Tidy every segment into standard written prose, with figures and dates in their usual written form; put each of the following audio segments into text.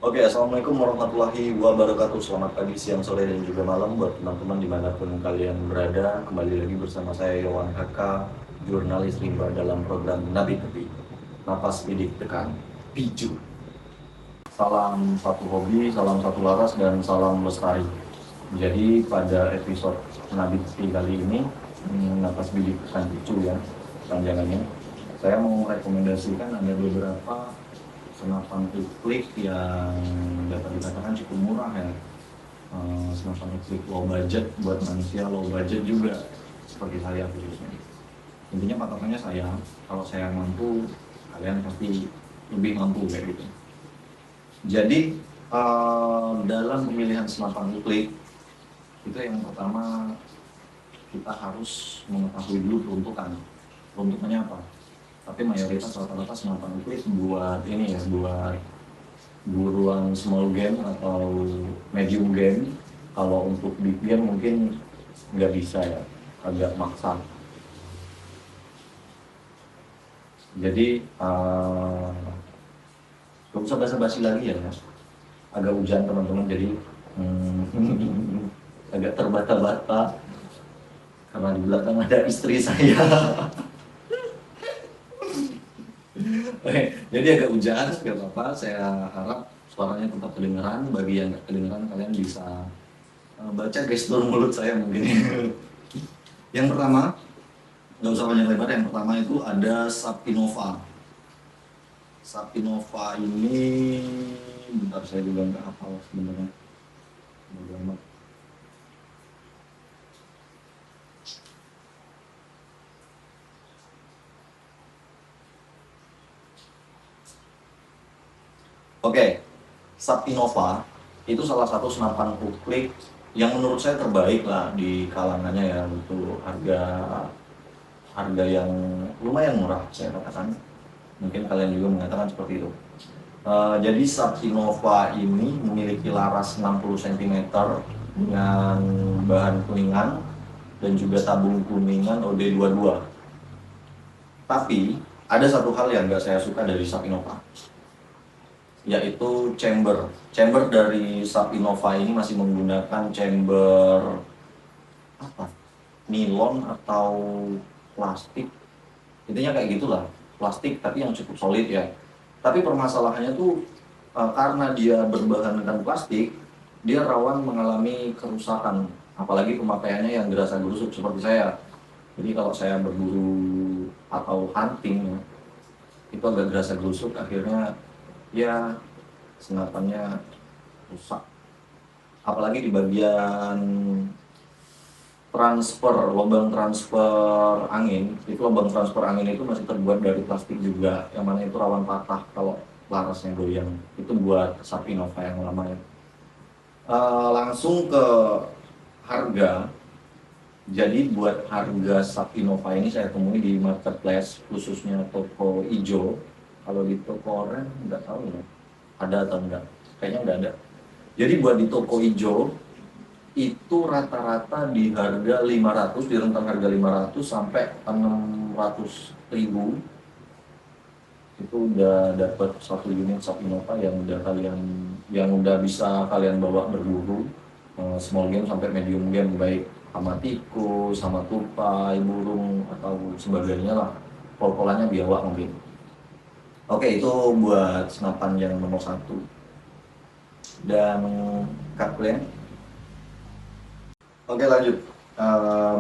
Oke, assalamualaikum warahmatullahi wabarakatuh. Selamat pagi, siang, sore, dan juga malam buat teman-teman dimanapun kalian berada. Kembali lagi bersama saya Yowan Haka, jurnalis rimba dalam program Nabi Tepi. Napas bidik tekan, piju. Salam satu hobi, salam satu laras, dan salam lestari. Jadi pada episode Nabi Tepi kali ini, napas bidik tekan piju ya, panjangannya. Saya mau rekomendasikan ada beberapa senapan klik yang dapat dikatakan cukup murah ya. Senapan klik low budget buat manusia low budget juga seperti saya khususnya. Intinya patokannya saya, kalau saya mampu kalian pasti lebih mampu kayak gitu. Jadi dalam pemilihan senapan klik itu yang pertama kita harus mengetahui dulu peruntukannya apa. Tapi mayoritas rata-rata senapan klik buat ini ya, buat buruan small game atau medium game. Kalau untuk big game mungkin nggak bisa ya, agak maksa. Jadi gak usah basa-basi lagi ya, agak hujan teman-teman, jadi agak terbata-bata karena di belakang ada istri saya. Oke, jadi agak hujan, gak apa-apa. Saya harap suaranya tetap kedengeran. Bagi yang gak kedengeran, kalian bisa baca gestur mulut saya mungkin. Yang pertama, nggak usah panjang lebar. Yang pertama itu ada Sapinova. Sapinova ini, bentar saya juga nggak hafal sebenarnya. Oke, Sapinova itu salah satu senapan klik yang menurut saya terbaik lah di kalangannya ya, untuk harga yang lumayan murah saya katakan. Mungkin kalian juga mengatakan seperti itu. Jadi Sapinova ini memiliki laras 60 cm dengan bahan kuningan dan juga tabung kuningan OD22. Tapi ada satu hal yang nggak saya suka dari Sapinova, yaitu chamber dari Sapinova ini masih menggunakan chamber nilon atau plastik, intinya kayak gitulah, plastik tapi yang cukup solid ya. Tapi permasalahannya tuh karena dia berbahankan plastik, dia rawan mengalami kerusakan, apalagi pemakaiannya yang gerasa-gerusuk seperti saya. Jadi kalau saya berburu atau hunting itu agak gerasa-gerusuk, akhirnya ya senapannya rusak. Apalagi di bagian lubang transfer angin, itu lubang transfer angin itu masih terbuat dari plastik juga, yang mana itu rawan patah kalau larasnya goyang. Itu buat Sapinova yang lama ya. Langsung ke harga. Jadi buat harga Sapinova ini saya temui di marketplace, khususnya toko ijo. Kalau di toko orang nggak tahu ya, ada atau enggak, kayaknya nggak ada. Jadi buat di toko ijo itu rata-rata di harga 500, di rentang harga 500 sampai 600 ribu itu udah dapat satu unit Sapinova yang udah bisa kalian bawa berburu, small game sampai medium game, baik sama tikus, sama tupai, burung atau sebagainya lah, pol-polannya biawak mungkin. Oke, itu buat senapan yang nomor satu. Dan kalian. Oke, lanjut.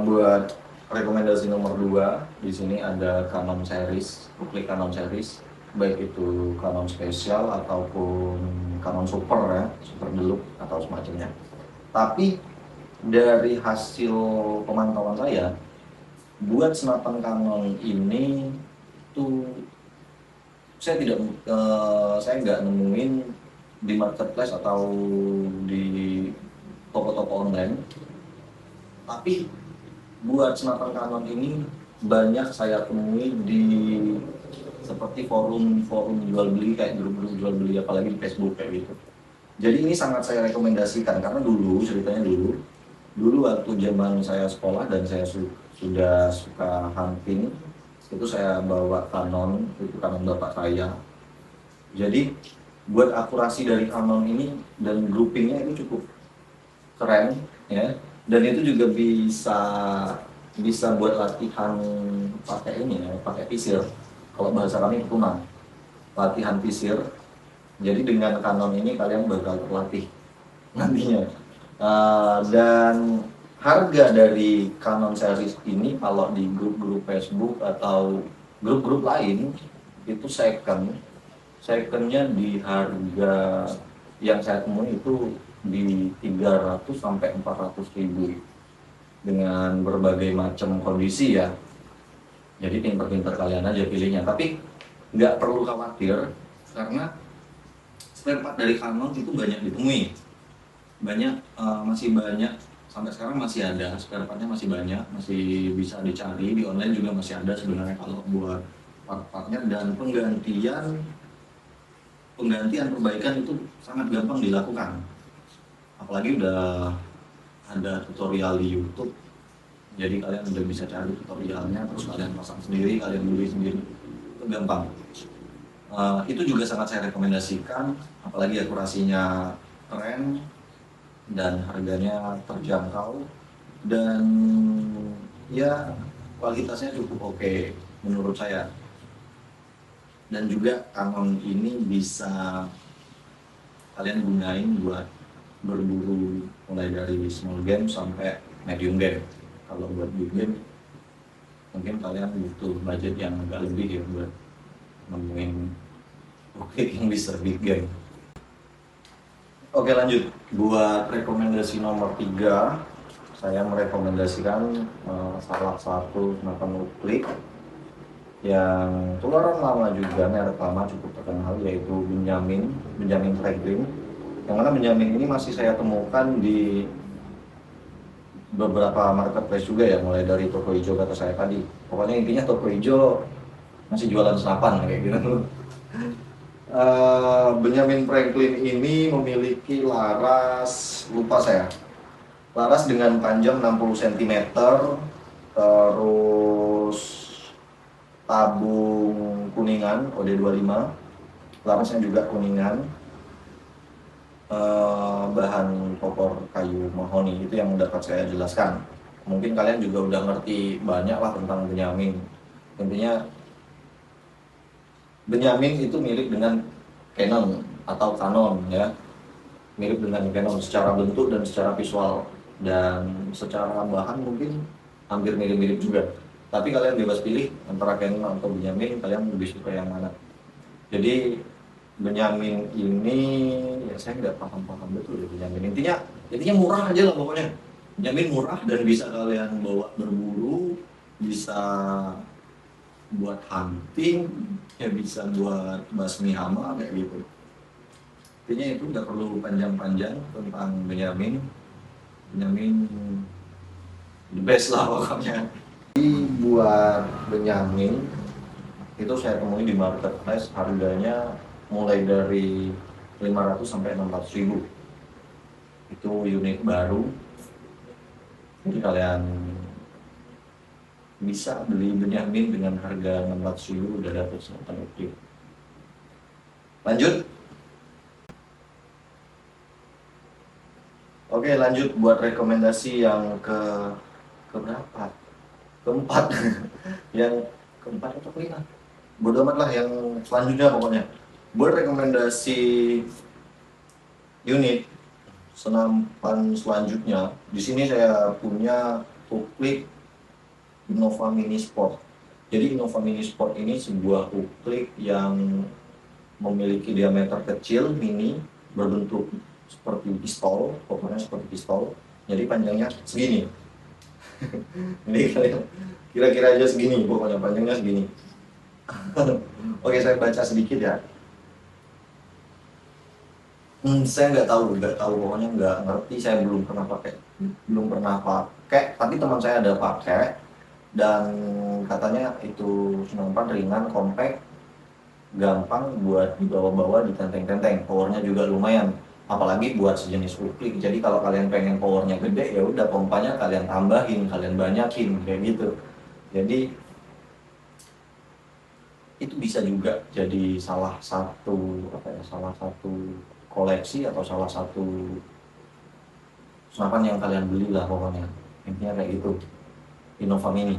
Buat rekomendasi nomor 2 di sini ada Canon series, klik Canon series, baik itu Canon spesial ataupun Canon super ya, super deluxe atau semacamnya. Tapi dari hasil pemantauan saya, buat senapan Canon ini tuh saya nggak nemuin di marketplace atau di toko-toko online. Tapi buat senapan Canon ini banyak saya temui di seperti forum jual beli, kayak grup-grup jual beli, apalagi di Facebook kayak gitu. Jadi ini sangat saya rekomendasikan karena ceritanya dulu waktu zaman saya sekolah dan saya sudah suka hunting, itu saya bawa Canon, itu Canon bapak saya. Jadi buat akurasi dari Canon ini dan groupingnya itu cukup keren ya, dan itu juga bisa bisa buat latihan pakai ini ya, pakai visir. Kalau bahasa kami kunang, latihan visir. Jadi dengan Canon ini kalian bakal terlatih nantinya. Dan harga dari Canon series ini kalau di grup-grup Facebook atau grup-grup lain itu secondnya di harga yang saya temui itu di 300 sampai 400 ribu dengan berbagai macam kondisi ya. Jadi pinter-pinter kalian aja pilihnya, tapi nggak perlu khawatir karena spare part dari Canon itu banyak ditemui, masih banyak, sampai sekarang masih ada spare partnya, masih banyak, masih bisa dicari di online juga masih ada sebenarnya kalau buat part-partnya. Dan penggantian perbaikan itu sangat gampang dilakukan, apalagi udah ada tutorial di YouTube. Jadi kalian udah bisa cari tutorialnya, terus kalian pasang sendiri, kalian beli sendiri, itu gampang. Itu juga sangat saya rekomendasikan, apalagi akurasinya keren dan harganya terjangkau, dan ya kualitasnya cukup oke menurut saya. Dan juga Canon ini bisa kalian gunain buat berburu mulai dari small game sampai medium game. Kalau buat big game mungkin kalian butuh budget yang agak lebih ya buat nemuin yang bisa big game. Oke, lanjut buat rekomendasi nomor 3. Saya merekomendasikan salah satu senapan uklik yang keluaran lama juga, merek lama cukup terkenal, yaitu Benjamin Franklin. Yang mana Benjamin ini masih saya temukan di beberapa marketplace juga ya, mulai dari toko hijau kata saya tadi. Pokoknya intinya toko hijau masih jualan senapan kayak gitu. Benjamin Franklin ini memiliki laras, lupa saya, laras dengan panjang 60 cm, terus tabung kuningan OD25, larasnya juga kuningan, bahan popor kayu mahoni. Itu yang dapat saya jelaskan. Mungkin kalian juga udah ngerti banyak lah tentang Benjamin. Intinya Benjamin itu mirip dengan Canon atau Canon ya, mirip dengan Canon secara bentuk dan secara visual, dan secara bahan mungkin hampir mirip-mirip juga. Tapi kalian bebas pilih antara Canon atau Benjamin, kalian lebih suka yang mana. Jadi Benjamin ini ya saya nggak paham betul ya Benjamin. Intinya murah aja lah pokoknya. Benjamin murah dan bisa kalian bawa berburu, bisa buat hunting, ya bisa buat basmi hama kayak gitu. Intinya itu nggak perlu panjang-panjang tentang Benjamin. Benjamin the best lah pokoknya. Buat Benjamin itu saya temui di marketplace, harganya mulai dari 500 sampai 600 ribu. Itu unit baru, jadi kalian bisa beli Benjamin dengan harga 600 ribu udah dapat senapan uklik. Lanjut. Oke, lanjut buat rekomendasi yang keberapa? Keempat. Yang keempat atau kelima? Bodoh amat lah, yang selanjutnya pokoknya. Buat rekomendasi unit senapan selanjutnya, di sini saya punya uklik Innova Mini Sport. Jadi Innova Mini Sport ini sebuah uklik yang memiliki diameter kecil, mini, berbentuk seperti pistol, pokoknya seperti pistol. Jadi panjangnya segini. Ini kalian kira-kira aja segini, pokoknya panjangnya segini. Oke, saya baca sedikit ya. Saya nggak tahu, pokoknya nggak ngerti. Saya belum pernah pakai, tapi teman saya ada pakai dan katanya itu senapan ringan, compact, gampang buat dibawa-bawa di tenteng-tenteng. Powernya juga lumayan, apalagi buat sejenis uklik. Jadi kalau kalian pengen powernya gede, ya udah pompanya kalian tambahin, kalian banyakin kayak gitu. Jadi itu bisa juga jadi salah satu salah satu koleksi atau salah satu senapan yang kalian beli lah pokoknya, intinya kayak gitu. Innova Mini,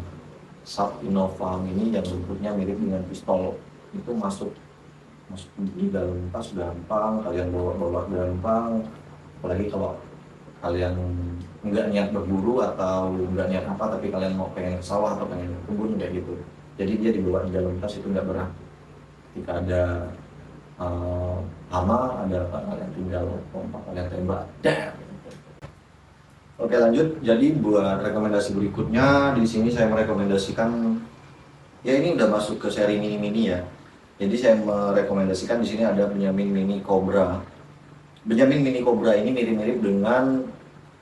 Sub Innova Mini yang bentuknya mirip dengan pistol, itu masuk masuk di dalam tas gampang, kalian bawa gampang, apalagi kalau kalian nggak niat berburu atau nggak niat apa tapi kalian mau pengen ke sawah atau pengen ke kebun kayak gitu, jadi dia dibawa di dalam tas itu nggak berat. Ketika ada hama, ada apa, kalian tinggal pompa, kalian tembak, dar. Oke lanjut, jadi buat rekomendasi berikutnya di sini saya merekomendasikan, ya ini udah masuk ke seri mini-mini ya. Jadi saya merekomendasikan di sini ada Benyamin Mini Cobra. Benyamin Mini Cobra ini mirip-mirip dengan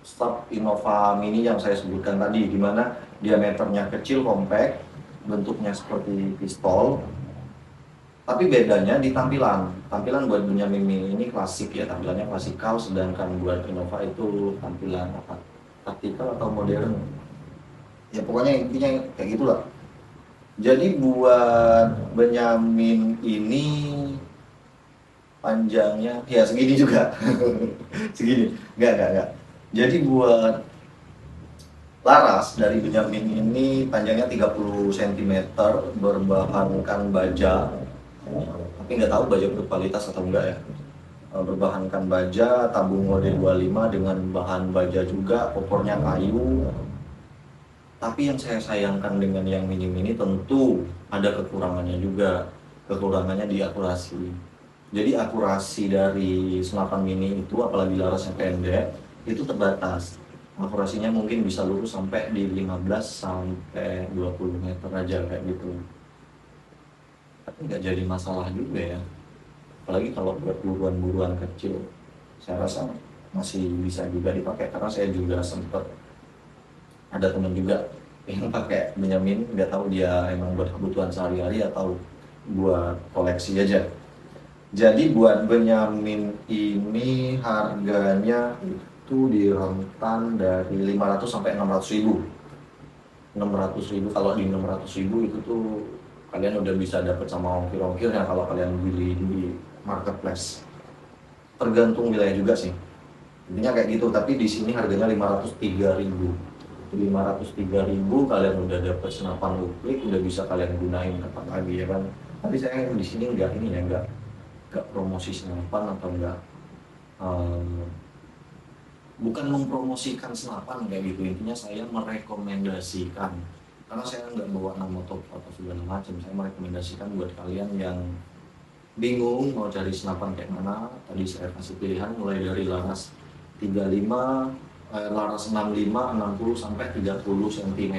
Sub Innova Mini yang saya sebutkan tadi, di mana diameternya kecil, compact, bentuknya seperti pistol. Tapi bedanya di tampilan. Tampilan buat Benyamin Mini ini klasik ya, tampilannya klasikal, sedangkan buat Innova itu tampilan apa? Taktikal atau modern. Ya pokoknya intinya kayak gitulah. Jadi buat Benyamin ini panjangnya ya segini juga. Segini. Enggak. Jadi buat laras dari Benyamin ini panjangnya 30 cm, berbahankan baja. Tapi nggak tahu baja berkualitas atau enggak ya. Berbahankan baja, tabung mode 25 dengan bahan baja juga, popornya kayu. Tapi yang saya sayangkan dengan yang mini-mini tentu ada kekurangannya juga. Kekurangannya di akurasi. Jadi akurasi dari senapan mini itu, apalagi larasnya pendek, itu terbatas. Akurasinya mungkin bisa lurus sampai di 15 sampai 20 meter aja kayak gitu. Tapi nggak jadi masalah juga ya. Apalagi kalau buat buruan-buruan kecil, saya rasa masih bisa juga dipakai, karena saya juga sempat ada teman juga yang pakai Benyamin, nggak tahu dia emang buat kebutuhan sehari-hari atau buat koleksi aja. Jadi buat Benyamin ini harganya itu di rentan dari 500 sampai 600 ribu. 600 ribu, kalau di 600 ribu itu tuh kalian udah bisa dapat sama ongkir-ongkirnya kalau kalian beli di marketplace. Tergantung wilayah juga sih. Intinya kayak gitu, tapi di sini harganya 503 ribu. 503 ribu kalian udah dapet senapan uplik, udah bisa kalian gunain kapan lagi ya kan. Tapi saya di sini nggak ini ya, nggak promosi senapan atau nggak bukan mempromosikan senapan kayak gitu. Intinya saya merekomendasikan, karena saya nggak bawa nama top atau segala macam. Saya merekomendasikan buat kalian yang bingung mau cari senapan kayak mana. Tadi saya kasih pilihan mulai dari laras 35, laras 65, 60 sampai 30 cm.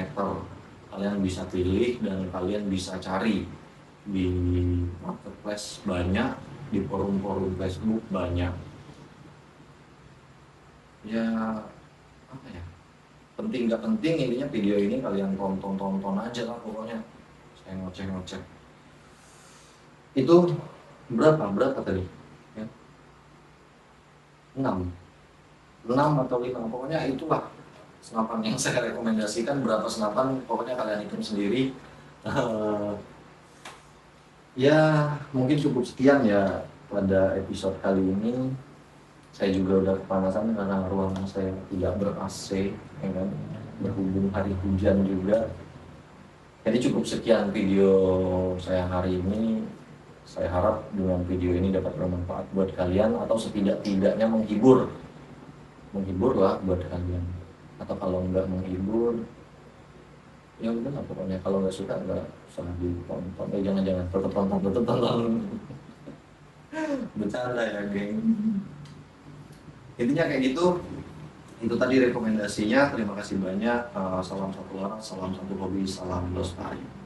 Kalian bisa pilih dan kalian bisa cari di marketplace banyak, di forum-forum Facebook banyak. Ya apa ya? Penting nggak penting, intinya video ini kalian tonton aja lah pokoknya. Saya ngoceh. Itu berapa tadi? Ya. 6 atau 5, pokoknya itulah senapan yang saya rekomendasikan. Berapa senapan pokoknya kalian hitung sendiri. Ya mungkin cukup sekian ya pada episode kali ini. Saya juga udah kepanasan karena ruangan saya tidak ber-AC ya kan? Berhubung hari hujan juga. Jadi cukup sekian video saya hari ini. Saya harap dengan video ini dapat bermanfaat buat kalian, atau setidak-tidaknya menghibur lah buat kalian. Atau kalau nggak menghibur, ya udah lah pokoknya. Kalau nggak suka nggak usah ditonton. Jangan tetap tonton. Bercanda ya geng. Intinya kayak gitu. Itu tadi rekomendasinya. Terima kasih banyak. Salam satu laras, salam satu hobi, salam lestari.